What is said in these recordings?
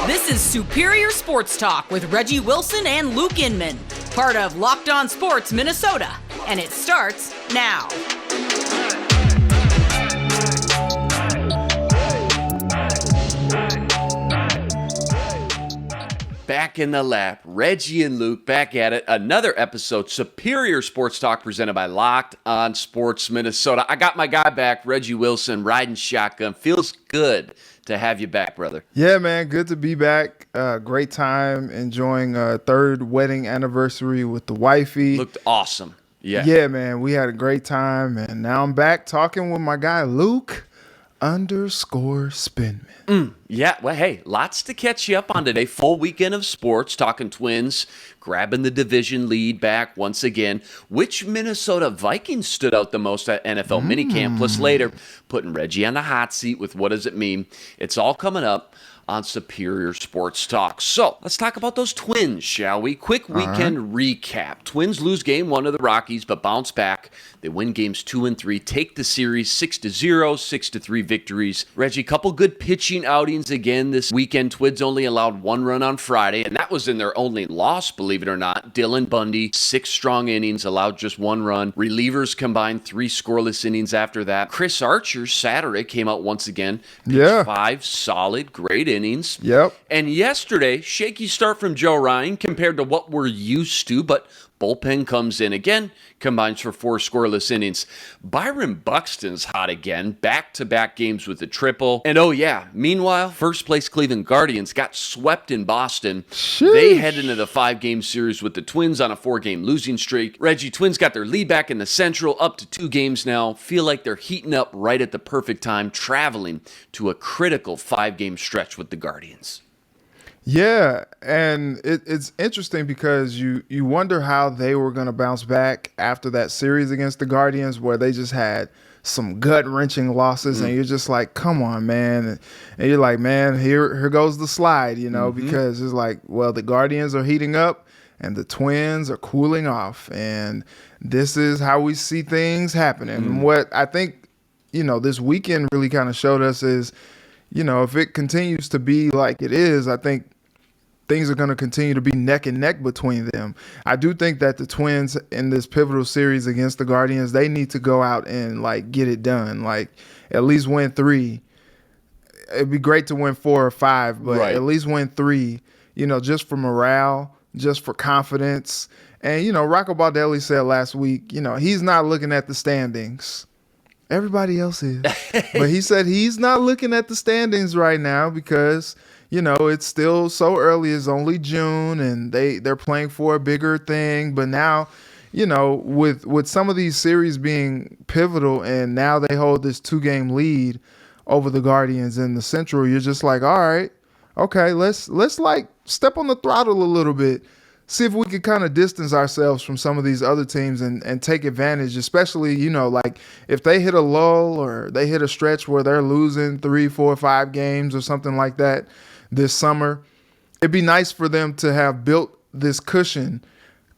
This is Superior Sports Talk with Reggie Wilson and Luke Inman, part of Locked On Sports Minnesota, and it starts now. Back in the lap, Reggie and Luke back at it. Another episode, Superior Sports Talk, presented by Locked On Sports Minnesota. I got my guy back, Reggie Wilson, riding shotgun. Feels good to have you back, brother. Yeah, man, good to be back. Great time enjoying a third wedding anniversary with the wifey. Looked awesome. Yeah, man, we had a great time, and now I'm back talking with my guy Luke _Spinman. Yeah, well, hey, lots to catch you up on today. Full weekend of sports, talking Twins, grabbing the division lead back once again. Which Minnesota Vikings stood out the most at NFL Minicamp? Plus later, putting Reggie on the hot seat with what does it mean? It's all coming up on Superior Sports Talk. So let's talk about those Twins, shall we? Quick weekend recap. Twins lose game 1 to the Rockies, but bounce back. They win games 2 and 3, take the series 6-0, 6-3 victories. Reggie, couple good pitching outings again this weekend. Twins only allowed 1 run on Friday, and that was in their only loss, believe it or not. Dylan Bundy, 6 strong innings, allowed just 1 run. Relievers combined 3 scoreless innings after that. Chris Archer, Saturday, came out once again. Pitched 5 solid, great innings. Yep. And yesterday, shaky start from Joe Ryan compared to what we're used to, but bullpen comes in again, combines for 4 scoreless innings. Byron Buxton's hot again, back-to-back games with a triple. And oh yeah, meanwhile, first-place Cleveland Guardians got swept in Boston. Sheesh. They head into the 5-game series with the Twins on a 4-game losing streak. Reggie, Twins got their lead back in the Central, up to 2 games now. Feel like they're heating up right at the perfect time, traveling to a critical 5-game stretch with the Guardians. Yeah, and it's interesting because you wonder how they were going to bounce back after that series against the Guardians where they just had some gut-wrenching losses, and you're just like, come on, man. And you're like, man, here goes the slide, you know, because it's like, well, the Guardians are heating up and the Twins are cooling off, and this is how we see things happen. And what I think, you know, this weekend really kind of showed us is, you know, if it continues to be like it is, I think things are going to continue to be neck and neck between them. I do think that the Twins in this pivotal series against the Guardians, they need to go out and like get it done, like at least win 3. It'd be great to win 4 or 5, but at least win 3, you know, just for morale, just for confidence. And, you know, Rocco Baldelli said last week, you know, he's not looking at the standings. Everybody else is. But he said he's not looking at the standings right now because, you know, it's still so early. It's only June, and they're playing for a bigger thing. But now, you know, with some of these series being pivotal, and now they hold this 2-game lead over the Guardians in the Central, you're just like, all right, okay, let's like step on the throttle a little bit. See if we can kind of distance ourselves from some of these other teams and take advantage, especially, you know, like if they hit a lull or they hit a stretch where they're losing 3, 4, 5 games or something like that this summer, it'd be nice for them to have built this cushion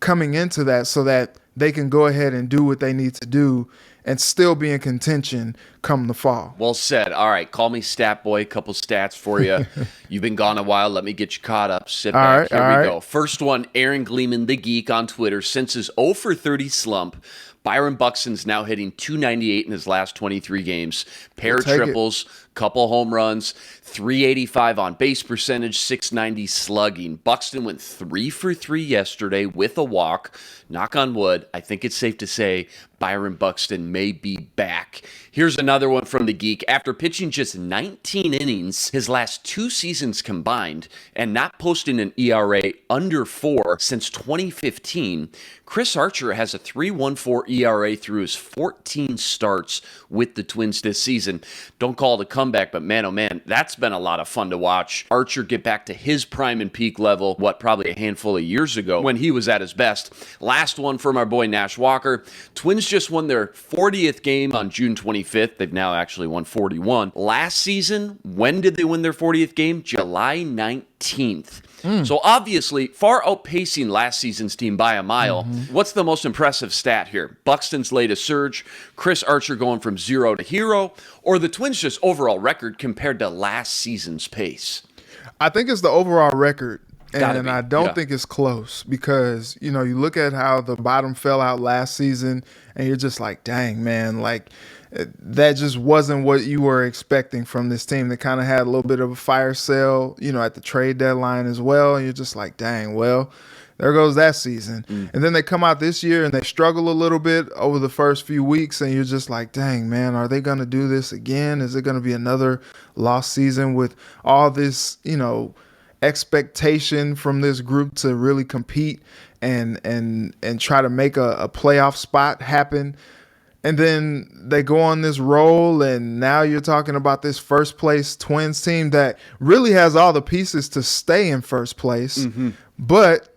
coming into that so that they can go ahead and do what they need to do and still be in contention come the fall. Well said. All right, call me Stat Boy. A couple stats for you. You've been gone a while. Let me get you caught up. Sit back. Here we go. First one, Aaron Gleeman, the Geek, on Twitter. Since his 0 for 30 slump, Byron Buxton's now hitting .298 in his last 23 games. Pair of triples, couple home runs, .385 on base percentage, .690 slugging. Buxton went 3 for 3 yesterday with a walk. Knock on wood, I think it's safe to say Byron Buxton may be back. Here's another one from the Geek. After pitching just 19 innings his last 2 seasons combined and not posting an ERA under 4 since 2015, Chris Archer has a 3.14 ERA through his 14 starts with the Twins this season. Don't call it a comeback, but man, oh man, that's been a lot of fun to watch. Archer get back to his prime and peak level, probably a handful of years ago when he was at his best. Last one from our boy Nash Walker. Twins just won their 40th game on June 25th. They've now actually won 41. Last season, when did they win their 40th game? July 19th. So obviously, far outpacing last season's team by a mile. What's the most impressive stat here? Buxton's latest surge, Chris Archer going from 0 to hero, or the Twins' just overall record compared to last season's pace? I think it's the overall record. Gotta And be, I don't yeah. think it's close because, you look at how the bottom fell out last season and you're just like, dang, man, like that just wasn't what you were expecting from this team. They kind of had a little bit of a fire sale, at the trade deadline as well. And you're just like, dang, well, there goes that season. And then they come out this year and they struggle a little bit over the first few weeks. And you're just like, dang, man, are they going to do this again? Is it going to be another lost season with all this, expectation from this group to really compete and try to make a playoff spot happen? And then they go on this roll, and now you're talking about this first place Twins team that really has all the pieces to stay in first place. But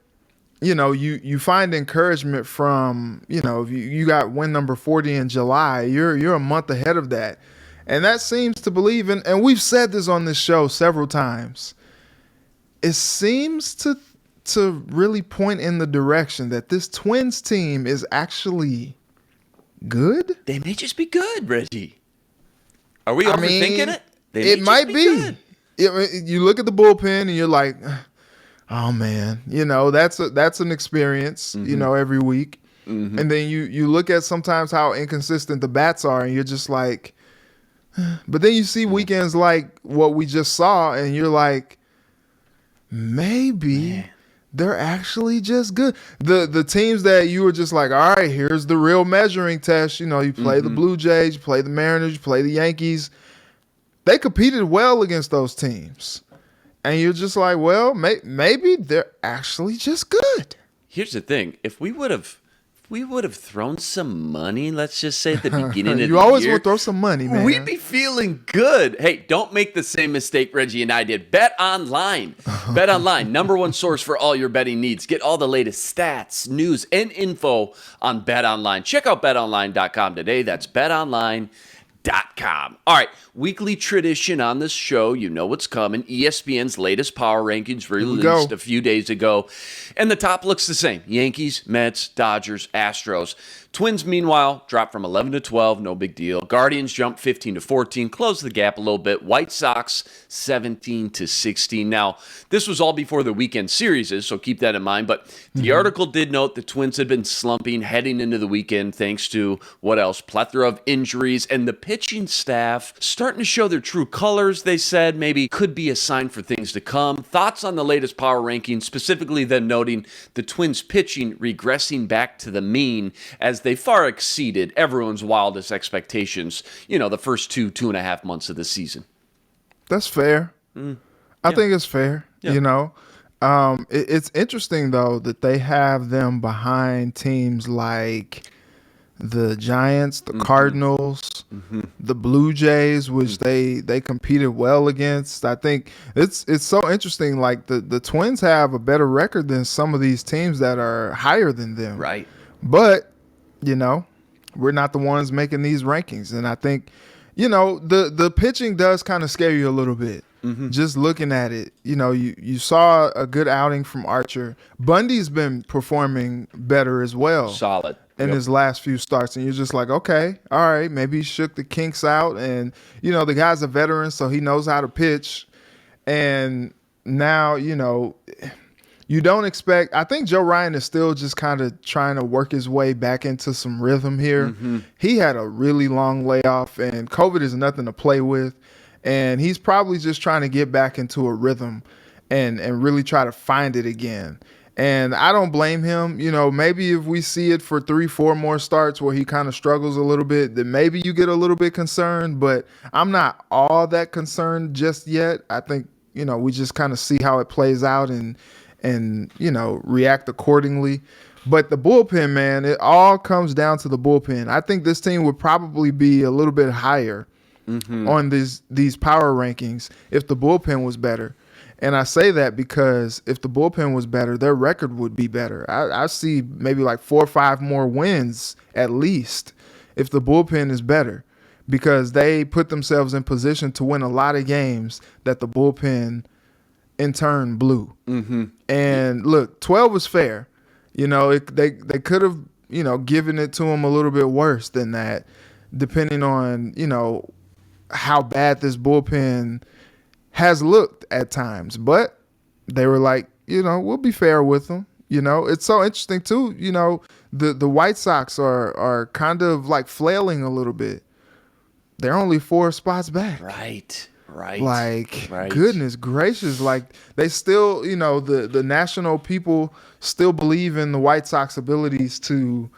you find encouragement from, you got win number 40 in July. You're a month ahead of that. And that seems to believe in, and we've said this on this show several times, it seems to really point in the direction that this Twins team is actually good. They may just be good, Reggie. Are we overthinking it? It might be. Good. You look at the bullpen and you're like, oh man, that's an experience, every week. And then you look at sometimes how inconsistent the bats are, and you're just like, but then you see weekends like what we just saw, and you're like, maybe they're actually just good. The teams that you were just like, all right, here's the real measuring test. You play the Blue Jays, you play the Mariners, you play the Yankees. They competed well against those teams. And you're just like, well, maybe they're actually just good. Here's the thing. If we would have thrown some money, let's just say at the beginning of the year. You always will throw some money, man. We'd be feeling good. Hey, don't make the same mistake Reggie and I did. Bet online. Bet online, number one source for all your betting needs. Get all the latest stats, news, and info on Bet Online. Check out betonline.com today. That's betonline.com. All right, weekly tradition on this show. You know what's coming. ESPN's latest power rankings released a few days ago. And the top looks the same. Yankees, Mets, Dodgers, Astros. Twins, meanwhile, dropped from 11 to 12. No big deal. Guardians jumped 15 to 14. Closed the gap a little bit. White Sox, 17 to 16. Now, this was all before the weekend series, so keep that in mind. But the article did note the Twins had been slumping heading into the weekend thanks to, what else? Plethora of injuries. And the pitching staff starting to show their true colors, they said. Maybe could be a sign for things to come. Thoughts on the latest power rankings, specifically them noting the Twins pitching regressing back to the mean as they far exceeded everyone's wildest expectations, the first 2.5 months of the season. That's fair. I think it's fair. Yeah. It's interesting, though, that they have them behind teams like the Giants, the Cardinals, the Blue Jays, which they competed well against. I think it's so interesting. Like the Twins have a better record than some of these teams that are higher than them. Right. But we're not the ones making these rankings. And I think, the pitching does kind of scare you a little bit. Just looking at it, you saw a good outing from Archer. Bundy's been performing better as well. Solid. In his last few starts. And you're just like, okay, all right, maybe he shook the kinks out. And, the guy's a veteran, so he knows how to pitch. And now, you don't expect – I think Joe Ryan is still just kind of trying to work his way back into some rhythm here. He had a really long layoff, and COVID is nothing to play with. And he's probably just trying to get back into a rhythm and really try to find it again. And I don't blame him. Maybe if we see it for 3-4 more starts where he kind of struggles a little bit, then maybe you get a little bit concerned. But I'm not all that concerned just yet. I think, we just kind of see how it plays out and react accordingly. But the bullpen, man, it all comes down to the bullpen. I think this team would probably be a little bit higher on these power rankings if the bullpen was better. And I say that because if the bullpen was better, their record would be better. I see maybe like 4 or 5 more wins at least if the bullpen is better, because they put themselves in position to win a lot of games that the bullpen in turn blew. And look, 12 was fair. They could have, given it to them a little bit worse than that, depending on, how bad this bullpen has looked at times, but they were like, we'll be fair with them. It's so interesting too. The White Sox are kind of like flailing a little bit. They're only 4 spots back. Right. Like, goodness gracious. Like, they still, the national people still believe in the White Sox abilities to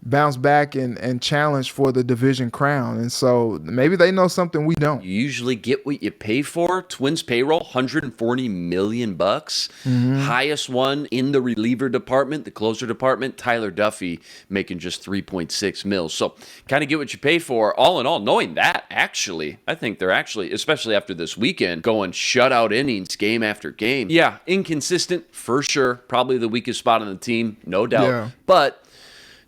bounce back and challenge for the division crown. And so maybe they know something we don't. You usually get what you pay for. Twins payroll, $140 million. Highest one in the reliever department, the closer department, Tyler Duffy making just $3.6 million. So kind of get what you pay for. All in all, knowing that, actually, I think they're actually, especially after this weekend, going shutout innings game after game. Yeah, inconsistent for sure. Probably the weakest spot on the team, no doubt. Yeah. But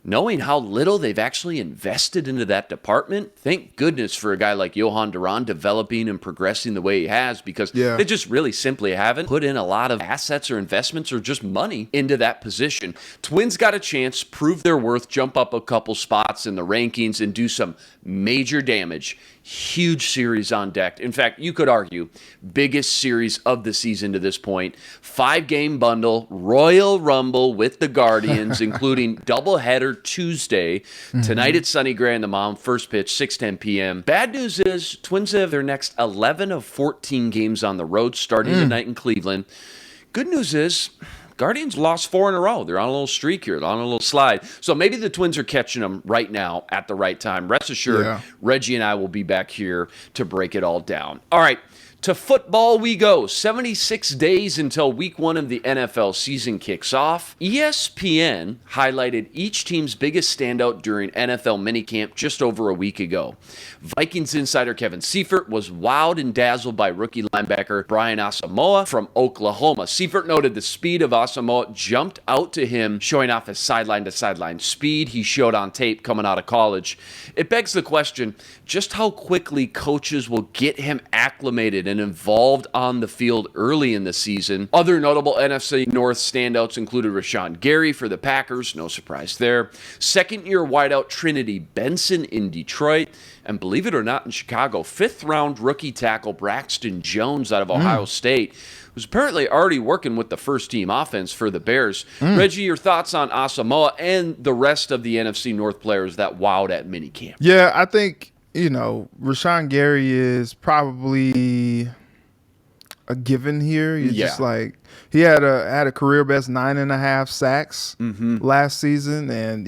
knowing how little they've actually invested into that department, thank goodness for a guy like Johan Duran developing and progressing the way he has, because they just really simply haven't put in a lot of assets or investments or just money into that position. Twins got a chance, prove their worth, jump up a couple spots in the rankings, and do some major damage. Huge series on deck. In fact, you could argue biggest series of the season to this point. 5-game bundle, Royal Rumble with the Guardians, including doubleheader Tuesday. Tonight at Sonny Gray and the Mound, first pitch, 6:10 p.m. Bad news is Twins have their next 11 of 14 games on the road starting tonight in Cleveland. Good news is Guardians lost 4 in a row. They're on a little streak here. They're on a little slide. So maybe the Twins are catching them right now at the right time. Rest assured, Reggie and I will be back here to break it all down. All right, to football we go. 76 days until week 1 of the NFL season kicks off. ESPN highlighted each team's biggest standout during NFL minicamp just over a week ago. Vikings insider Kevin Seifert was wowed and dazzled by rookie linebacker Brian Asamoah from Oklahoma. Seifert noted the speed of Asamoah jumped out to him, showing off his sideline-to-sideline speed he showed on tape coming out of college. It begs the question, just how quickly coaches will get him acclimated and involved on the field early in the season. Other notable NFC North standouts included Rashawn Gary for the Packers, no surprise there. Second-year wideout Trinity Benson in Detroit. And believe it or not, in Chicago, 5th-round rookie tackle Braxton Jones out of Ohio State, who's apparently already working with the first-team offense for the Bears. Reggie, your thoughts on Asamoah and the rest of the NFC North players that wowed at minicamp? Yeah, I think, Rashawn Gary is probably a given here. You're just like, he had a career best 9.5 sacks last season, and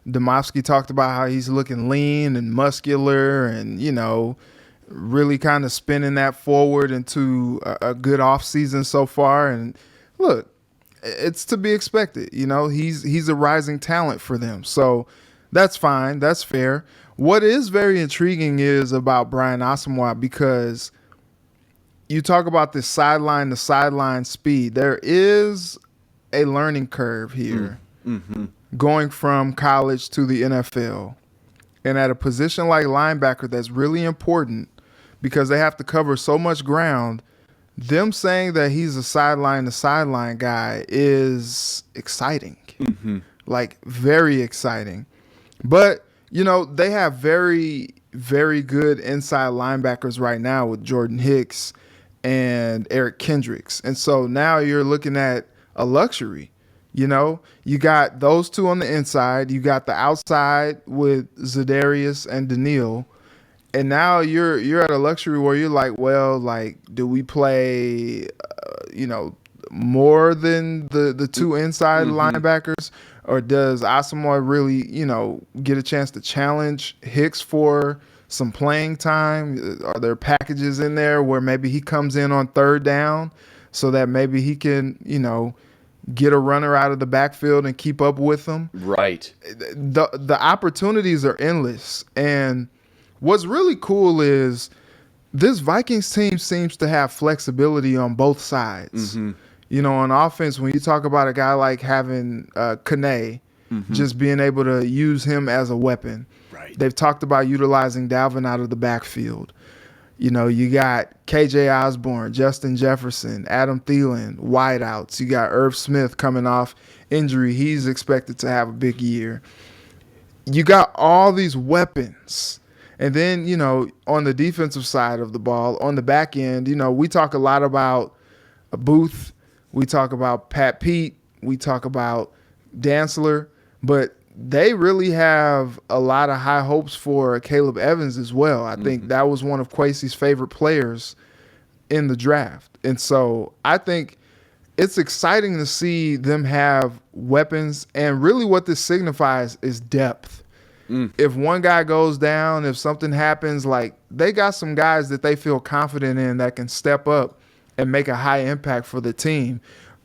Demovsky talked about how he's looking lean and muscular and, really kind of spinning that forward into a good offseason so far. And look, it's to be expected. He's a rising talent for them. So that's fine. That's fair. What is very intriguing is about Brian Asamoah, because you talk about this sideline-to-sideline speed. There is a learning curve here. Going from college to the NFL. And at a position like linebacker that's really important because they have to cover so much ground, them saying that he's a sideline-to-sideline guy is exciting. Like, very exciting. But, they have very, very good inside linebackers right now with Jordan Hicks and Eric Kendricks. And so now you're looking at a luxury. You got those two on the inside. You got the outside with Za'Darius and Daniil. And now you're at a luxury where you're like, well, like, do we play, more than the two inside linebackers? Or does Asamoah really, get a chance to challenge Hicks for some playing time? Are there packages in there where maybe he comes in on 3rd down so that maybe he can, get a runner out of the backfield and keep up with them? Right. The opportunities are endless. And what's really cool is this Vikings team seems to have flexibility on both sides. On offense, when you talk about a guy like having Kane, just being able to use him as a weapon. Right. They've talked about utilizing Dalvin out of the backfield. You got KJ Osborne, Justin Jefferson, Adam Thielen, wideouts. You got Irv Smith coming off injury. He's expected to have a big year. You got all these weapons. And then, on the defensive side of the ball, on the back end, we talk a lot about Booth. We talk about Pat Pete. We talk about Dantzler. But they really have a lot of high hopes for Caleb Evans as well. I think that was one of Kwesi's favorite players in the draft. And so I think it's exciting to see them have weapons. And really what this signifies is depth. If one guy goes down, if something happens, like they got some guys that they feel confident in that can step up and make a high impact for the team,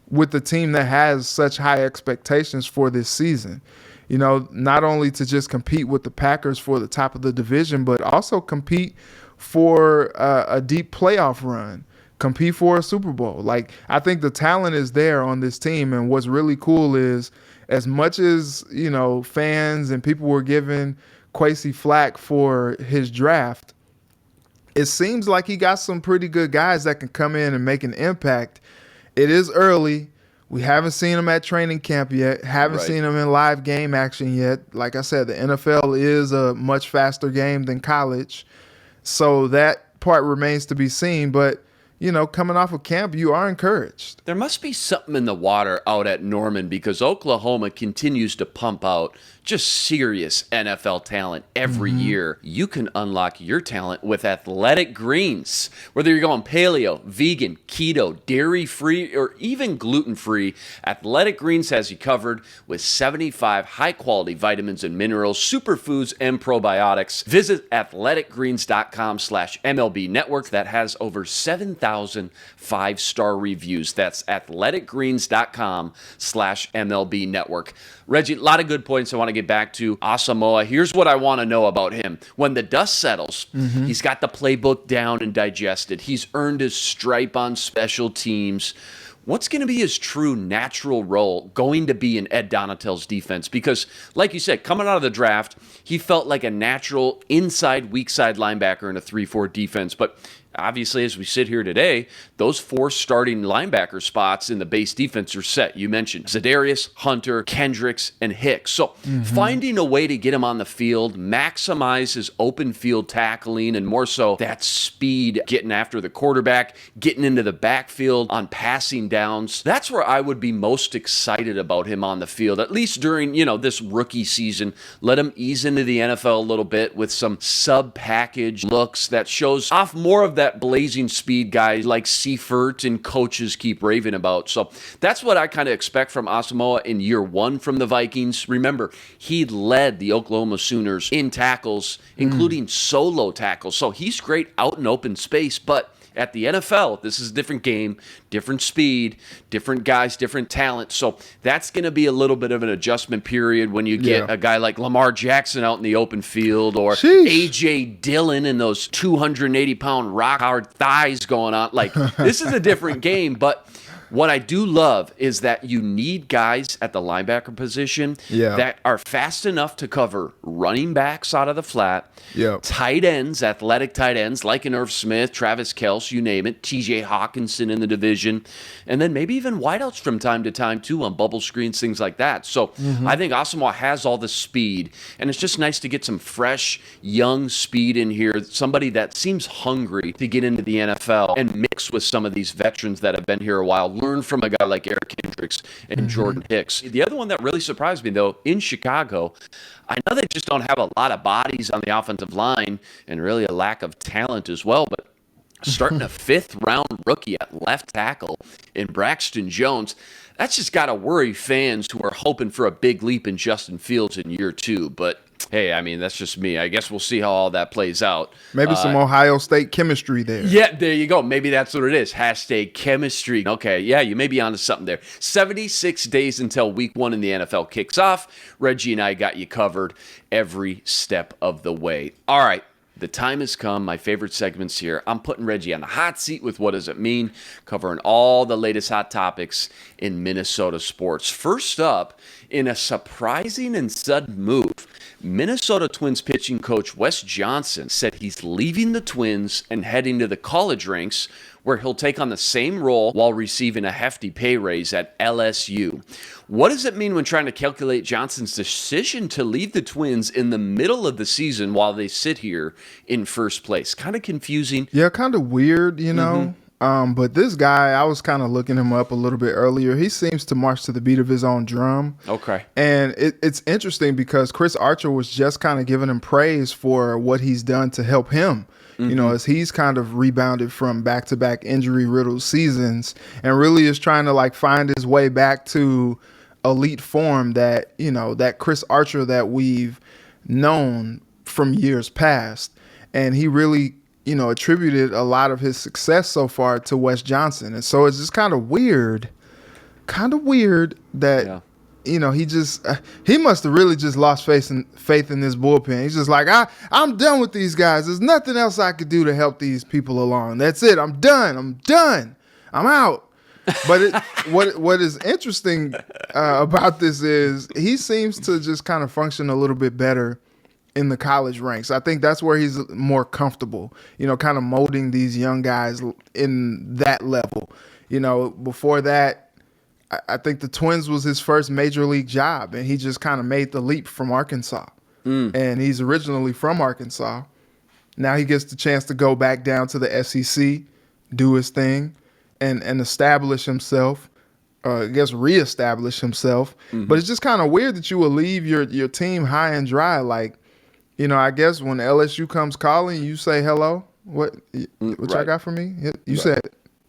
with the team that has such high expectations for this season. Not only to just compete with the Packers for the top of the division, but also compete for a deep playoff run, compete for a Super Bowl. Like, I think the talent is there on this team. And what's really cool is, as much as, fans and people were giving Kwesi flack for his draft, it seems like he got some pretty good guys that can come in and make an impact. It is early. We haven't seen him at training camp yet. Haven't seen him in live game action yet. Like I said, the NFL is a much faster game than college. So that part remains to be seen. But, coming off of camp, you are encouraged. There must be something in the water out at Norman, because Oklahoma continues to pump out just serious NFL talent every year. You can unlock your talent with Athletic Greens. Whether you're going paleo, vegan, keto, dairy-free, or even gluten-free, Athletic Greens has you covered with 75 high-quality vitamins and minerals, superfoods, and probiotics. Visit athleticgreens.com/MLB Network. That has over 7,000 five-star reviews. That's athleticgreens.com/MLB Network. Reggie, a lot of good points I want to get back to. Asamoah, here's what I want to know about him. When the dust settles, he's got the playbook down and digested. He's earned his stripe on special teams. What's going to be his true natural role going to be in Ed Donatell's defense? Because, like you said, coming out of the draft, he felt like a natural inside, weak side linebacker in a 3-4 defense. But obviously, as we sit here today, those 4 starting linebacker spots in the base defense are set. You mentioned za'darius, Hunter, Kendricks, and Hicks. So finding a way to get him on the field, maximize his open field tackling, and more so that speed, getting after the quarterback, getting into the backfield on passing downs. That's where I would be most excited about him on the field, at least during, this rookie season. Let him ease into the NFL a little bit with some sub-package looks that shows off more of that blazing speed guy like Seifert and coaches keep raving about. So that's what I kind of expect from Asamoah in year 1 from the Vikings. Remember, he led the Oklahoma Sooners in tackles, including solo tackles. So he's great out in open space, but at the NFL, this is a different game, different speed, different guys, different talent. So that's going to be a little bit of an adjustment period when you get a guy like Lamar Jackson out in the open field, or A.J. Dillon and those 280-pound rock-hard thighs going on. Like, this is a different game, but what I do love is that you need guys at the linebacker position that are fast enough to cover running backs out of the flat, tight ends, athletic tight ends like an Irv Smith, Travis Kelce, you name it, T.J. Hawkinson in the division, and then maybe even wideouts from time to time too on bubble screens, things like that. So I think Asamoah has all the speed, and it's just nice to get some fresh, young speed in here, somebody that seems hungry to get into the NFL and mix with some of these veterans that have been here a while. Learn from a guy like Eric Kendricks and Jordan Hicks. The other one that really surprised me, though, in Chicago, I know they just don't have a lot of bodies on the offensive line and really a lack of talent as well, but starting a 5th-round rookie at left tackle in Braxton Jones, that's just got to worry fans who are hoping for a big leap in Justin Fields in year 2. But hey, I mean, that's just me. I guess we'll see how all that plays out. Maybe some Ohio State chemistry there. Yeah, there you go. Maybe that's what it is. Hashtag chemistry. Okay, yeah, you may be onto something there. 76 days until week 1 in the NFL kicks off. Reggie and I got you covered every step of the way. All right. The time has come, my favorite segments here. I'm putting Reggie on the hot seat with What Does It Mean, covering all the latest hot topics in Minnesota sports. First up, in a surprising and sudden move, Minnesota Twins pitching coach Wes Johnson said he's leaving the Twins and heading to the college ranks, where he'll take on the same role while receiving a hefty pay raise at LSU. What does it mean when trying to calculate Johnson's decision to leave the Twins in the middle of the season while they sit here in first place? Kind of confusing. Yeah, kind of weird, you know. But this guy, I was kind of looking him up a little bit earlier. He seems to march to the beat of his own drum. Okay. And it's interesting because Chris Archer was just kind of giving him praise for what he's done to help him. You know, as he's kind of rebounded from back-to-back injury-riddled seasons and really is trying to like find his way back to elite form that, you know, that Chris Archer that we've known from years past. And he really, you know, attributed a lot of his success so far to Wes Johnson. And so it's just kind of weird that, you know, he must have really just lost faith in this bullpen. He's just like, I'm done with these guys. There's nothing else I could do to help these people along. That's it. I'm done. I'm out. But what is interesting about this is he seems to just kind of function a little bit better in the college ranks. I think that's where he's more comfortable, you know, kind of molding these young guys in that level. You know, before that, I think the Twins was his first major league job, and he just kind of made the leap from Arkansas. And he's originally from Arkansas. Now he gets the chance to go back down to the SEC, do his thing, and establish himself, reestablish himself. But it's just kind of weird that you will leave your team high and dry. Like, you know, I guess when LSU comes calling, you say hello. What y'all got for me? You said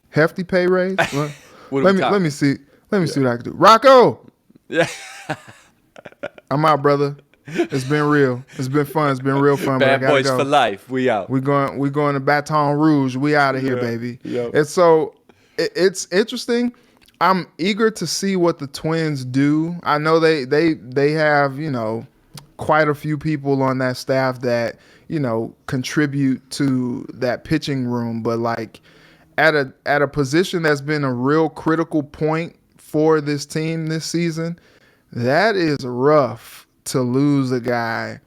hefty pay raise? Let me see. Let me see what I can do. Rocco! Yeah. I'm out, brother. It's been real. It's been fun. It's been real fun. Bad but I gotta boys go. for life. We out. We going to Baton Rouge. We out of here, baby. Yep. And so it's interesting. I'm eager to see what the Twins do. I know they have, you know, quite a few people on that staff that, you know, contribute to that pitching room, but like at a position that's been a real critical point for this team this season, that is rough to lose a guy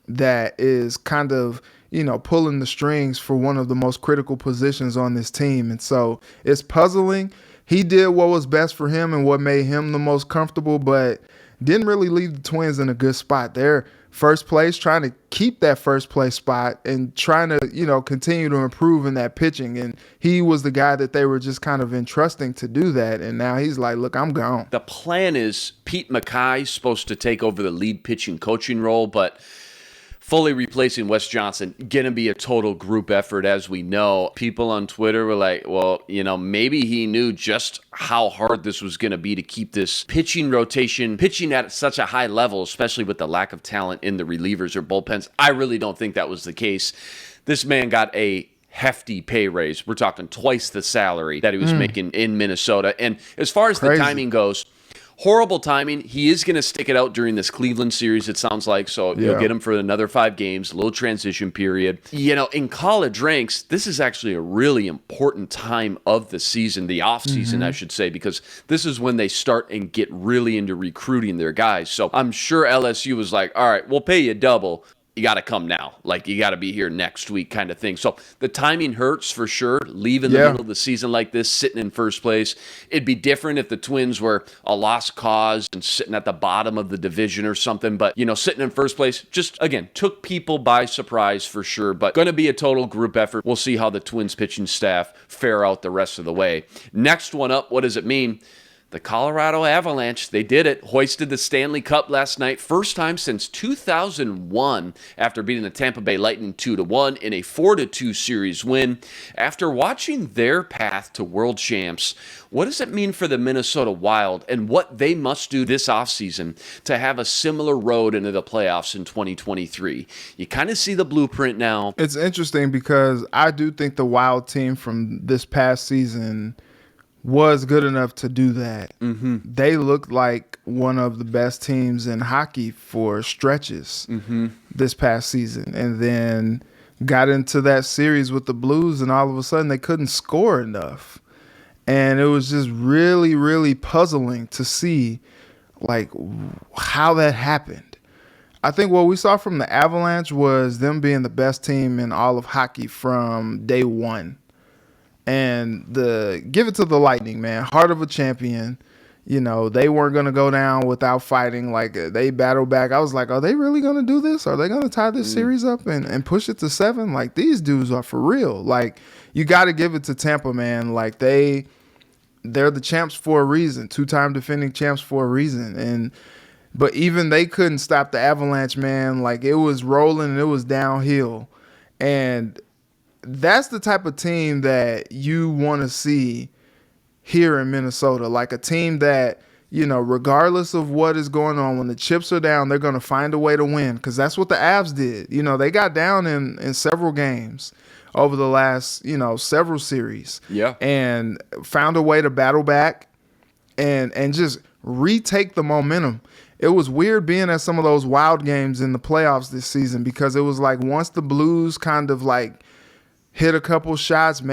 that is kind of, you know, pulling the strings for one of the most critical positions on this team. And so it's puzzling. He did what was best for him and what made him the most comfortable, but didn't really leave the Twins in a good spot. They're first place, trying to keep that first place spot and trying to, you know, continue to improve in that pitching. And he was the guy that they were just kind of entrusting to do that. And now he's like, look, I'm gone. The plan is Pete Mackay's supposed to take over the lead pitching coaching role, but fully replacing Wes Johnson, going to be a total group effort, as we know. People on Twitter were like, well, you know, maybe he knew just how hard this was going to be to keep this pitching rotation pitching at such a high level, especially with the lack of talent in the relievers or bullpens. I really don't think that was the case. This man got a hefty pay raise. We're talking twice the salary that he was making in Minnesota. And as far as the timing goes, horrible timing. He is going to stick it out during this Cleveland series, it sounds like. So you'll get him for another 5 games, a little transition period. You know, in college ranks, this is actually a really important time of the season, the offseason, I should say, because this is when they start and get really into recruiting their guys. So I'm sure LSU was like, all right, we'll pay you double. You got to come now. Like, you got to be here next week kind of thing. So the timing hurts for sure. Leaving the middle of the season like this, sitting in first place. It'd be different if the Twins were a lost cause and sitting at the bottom of the division or something. But, you know, sitting in first place just, again, took people by surprise for sure. But going to be a total group effort. We'll see how the Twins pitching staff fare out the rest of the way. Next one up, what does it mean? The Colorado Avalanche, they did it, hoisted the Stanley Cup last night, first time since 2001 after beating the Tampa Bay Lightning 2-1 in a 4-2 series win. After watching their path to world champs, what does it mean for the Minnesota Wild and what they must do this offseason to have a similar road into the playoffs in 2023? You kind of see the blueprint now. It's interesting because I do think the Wild team from this past season was good enough to do that. They looked like one of the best teams in hockey for stretches this past season, and then got into that series with the Blues, and all of a sudden they couldn't score enough. And it was just really, really puzzling to see like how that happened. I think what we saw from the Avalanche was them being the best team in all of hockey from day one. And give it to the Lightning, man. Heart of a champion. You know, they weren't going to go down without fighting. Like, they battled back. I was like, are they really going to do this? Are they going to tie this series up and push it to 7? Like, these dudes are for real. Like, you got to give it to Tampa, man. Like, they're the champs for a reason. 2-time defending champs for a reason. But even they couldn't stop the Avalanche, man. Like, it was rolling and it was downhill. And that's the type of team that you want to see here in Minnesota. Like a team that, you know, regardless of what is going on, when the chips are down, they're going to find a way to win, because that's what the Avs did. You know, they got down in several games over the last, you know, several series. Yeah. And found a way to battle back and just retake the momentum. It was weird being at some of those wild games in the playoffs this season, because it was like once the Blues kind of like hit a couple shots,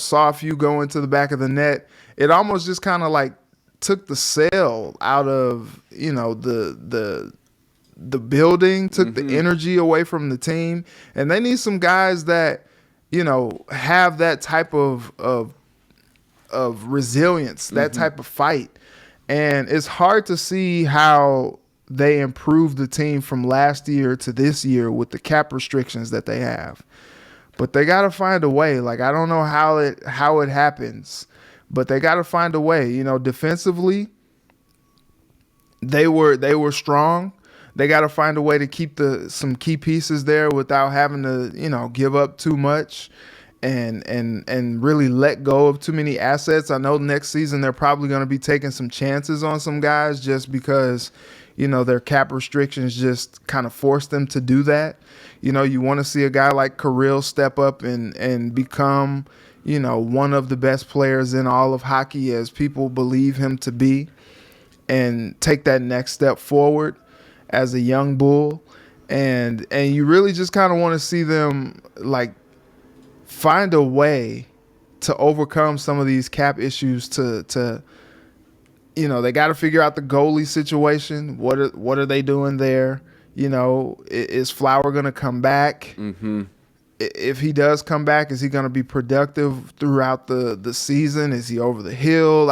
saw a few go into the back of the net, it almost just kind of like took the sail out of, you know, the building, took the energy away from the team. And they need some guys that, you know, have that type of resilience, that type of fight. And it's hard to see how they improved the team from last year to this year with the cap restrictions that they have. But they got to find a way. Like, I don't know how it happens, but they got to find a way. You know, defensively, they were strong. They got to find a way to keep some key pieces there without having to, you know, give up too much and really let go of too many assets. I know next season they're probably going to be taking some chances on some guys just because, you know, their cap restrictions just kind of force them to do that. You know, you want to see a guy like Kirill step up and become, you know, one of the best players in all of hockey, as people believe him to be, and take that next step forward as a young bull. And you really just kind of want to see them like find a way to overcome some of these cap issues to you know, they got to figure out the goalie situation. What are they doing there? You know, is Flower going to come back? Mm-hmm. If he does come back, is he going to be productive throughout the season? Is he over the hill?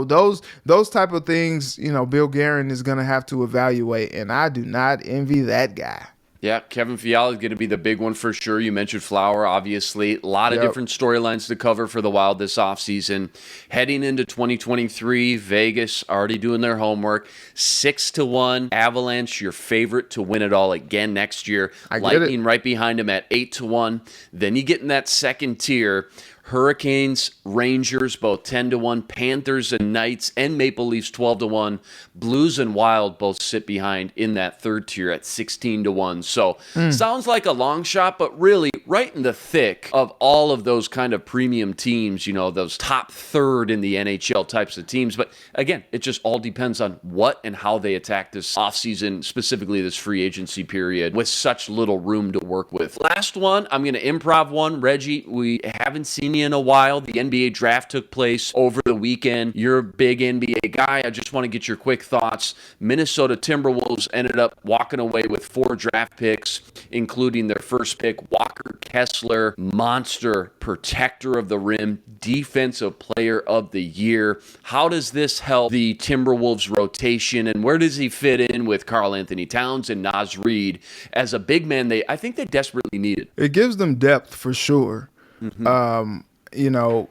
Those type of things, you know, Bill Guerin is going to have to evaluate, and I do not envy that guy. Yeah, Kevin Fiala is going to be the big one for sure. You mentioned Flower, obviously. A lot of different storylines to cover for the Wild this offseason. Heading into 2023, Vegas already doing their homework. 6-1. Avalanche, your favorite to win it all again next year. Lightning right behind them at 8-1. Then you get in that second tier. Hurricanes, Rangers, both 10-1. Panthers and Knights and Maple Leafs 12-1. Blues and Wild both sit behind in that third tier at 16-1. So sounds like a long shot, but really right in the thick of all of those kind of premium teams, you know, those top third in the NHL types of teams. But again, it just all depends on what and how they attack this offseason, specifically this free agency period, with such little room to work with. Last one, I'm going to improv one. Reggie, we haven't seen you in a while. The NBA draft took place over the weekend. You're a big NBA guy. I just want to get your quick thoughts. Minnesota Timberwolves ended up walking away with 4 draft picks, including their first pick, Walker Kessler, monster, protector of the rim, defensive player of the year. How does this help the Timberwolves rotation, and where does he fit in with Karl-Anthony Towns and Naz Reid as a big man I think they desperately needed? It gives them depth for sure. Mm-hmm. You know,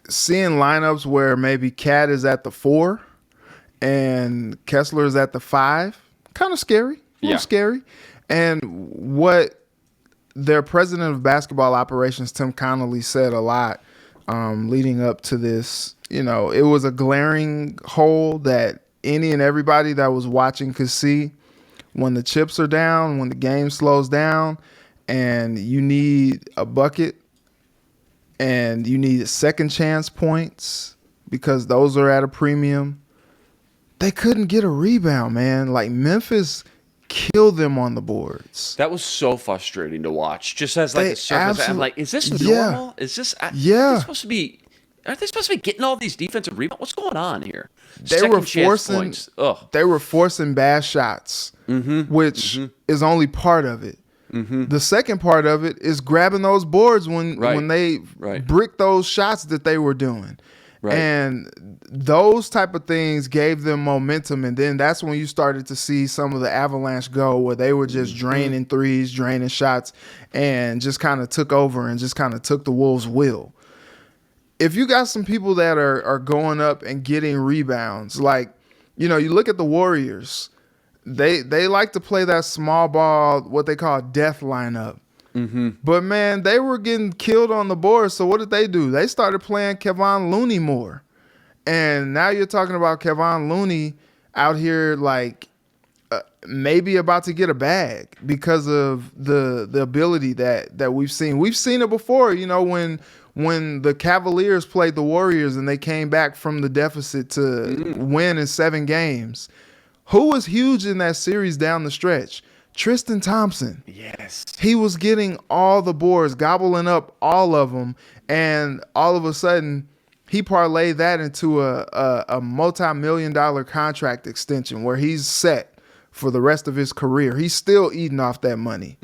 seeing lineups where maybe Cat is at the 4 and Kessler is at the 5, kind of scary. A little scary. And what their president of basketball operations, Tim Connolly, said a lot leading up to this. You know, it was a glaring hole that any and everybody that was watching could see. When the chips are down, when the game slows down, and you need a bucket, and you need second chance points because those are at a premium, they couldn't get a rebound, man. Like, Memphis killed them on the boards. That was so frustrating to watch. Just as like a surface, I'm like, is this normal? Is this supposed to be Aren't they supposed to be getting all these defensive rebounds? What's going on here? They were forcing bad shots, which is only part of it. The second part of it is grabbing those boards when they brick those shots that they were doing. Right. And those type of things gave them momentum. And then that's when you started to see some of the avalanche go, where they were just draining threes, draining shots, and just kind of took over and just kind of took the Wolves' will. If you got some people that are going up and getting rebounds, like, you look at the Warriors, they like to play that small ball, what they call death lineup. But, man, they were getting killed on the board. So what did they do? They started playing Kevon Looney more. And now you're talking about Kevon Looney out here like maybe about to get a bag because of the ability that we've seen. We've seen it before, when the Cavaliers played the Warriors and they came back from the deficit to win in 7 games. Who was huge in that series down the stretch? Tristan Thompson. Yes. He was getting all the boards, gobbling up all of them, and all of a sudden he parlayed that into a multi-million-dollar contract extension where he's set for the rest of his career. He's still eating off that money.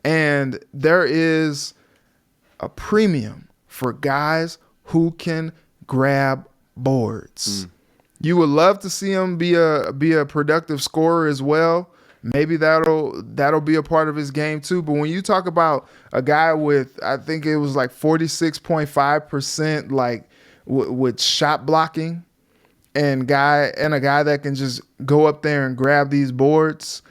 And there is a premium for guys who can grab boards. You would love to see him be a productive scorer as well. Maybe that'll be a part of his game too. But when you talk about a guy with, I think it was like 46.5% like with shot blocking, and a guy that can just go up there and grab these boards,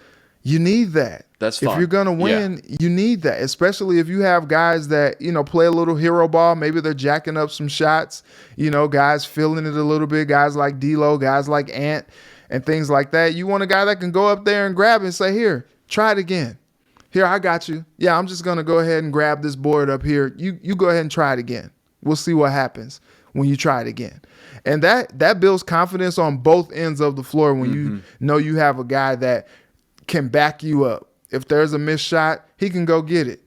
you need that. That's fine. If you're gonna win, you need that, especially if you have guys that play a little hero ball. Maybe they're jacking up some shots. Guys feeling it a little bit. Guys like D'Lo, guys like Ant, and things like that. You want a guy that can go up there and grab it and say, "Here, try it again. Here, I got you. Yeah, I'm just gonna go ahead and grab this board up here. You go ahead and try it again. We'll see what happens when you try it again." And that builds confidence on both ends of the floor when you know you have a guy that can back you up. If there's a missed shot, he can go get it.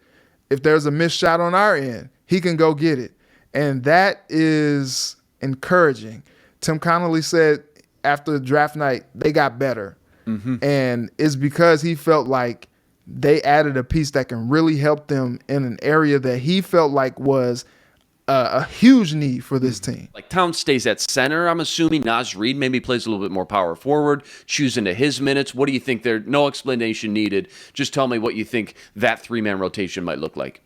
If there's a missed shot on our end, he can go get it. And that is encouraging. Tim Connolly said after the draft night, they got better. And it's because he felt like they added a piece that can really help them in an area that he felt like was a huge need for this team. Like Towns stays at center, I'm assuming. Naz Reid maybe plays a little bit more power forward, chews into his minutes. What do you think there? No explanation needed. Just tell me what you think that 3-man rotation might look like.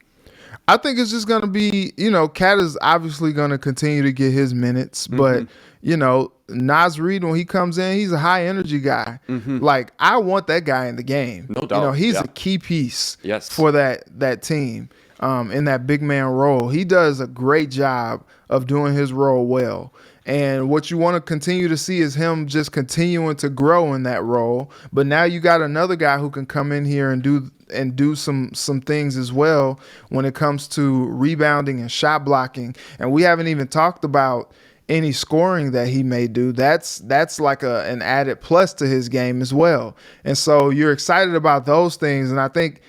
I think it's just going to be, Cat is obviously going to continue to get his minutes, but, Naz Reid, when he comes in, he's a high energy guy. Like, I want that guy in the game. No doubt. He's a key piece for that team. In that big man role. He does a great job of doing his role well. And what you want to continue to see is him just continuing to grow in that role. But now you got another guy who can come in here and do some things as well when it comes to rebounding and shot blocking. And we haven't even talked about any scoring that he may do. That's like an added plus to his game as well. And so you're excited about those things. And I think,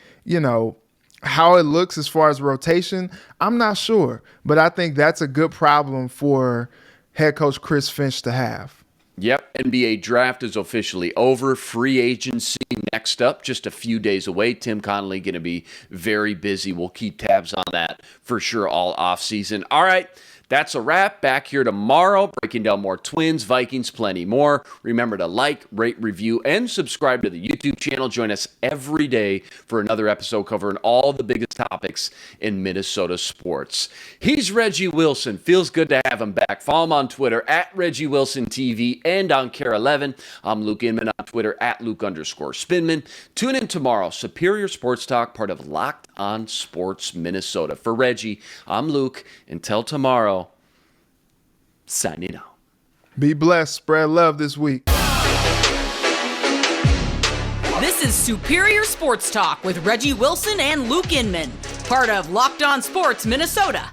how it looks as far as rotation, I'm not sure. But I think that's a good problem for head coach Chris Finch to have. Yep, NBA draft is officially over. Free agency next up, just a few days away. Tim Connolly going to be very busy. We'll keep tabs on that for sure all offseason. All right. That's a wrap. Back here tomorrow, breaking down more Twins, Vikings, plenty more. Remember to like, rate, review, and subscribe to the YouTube channel. Join us every day for another episode covering all the biggest topics in Minnesota sports. He's Reggie Wilson. Feels good to have him back. Follow him on Twitter at ReggieWilsonTV and on Care11. I'm Luke Inman on Twitter at Luke_Spinman. Tune in tomorrow. Superior Sports Talk, part of Locked On Sports Minnesota. For Reggie, I'm Luke. Until tomorrow. Signing out. Be blessed. Spread love this week. This is Superior Sports Talk with Reggie Wilson and Luke Inman, part of Locked On Sports Minnesota.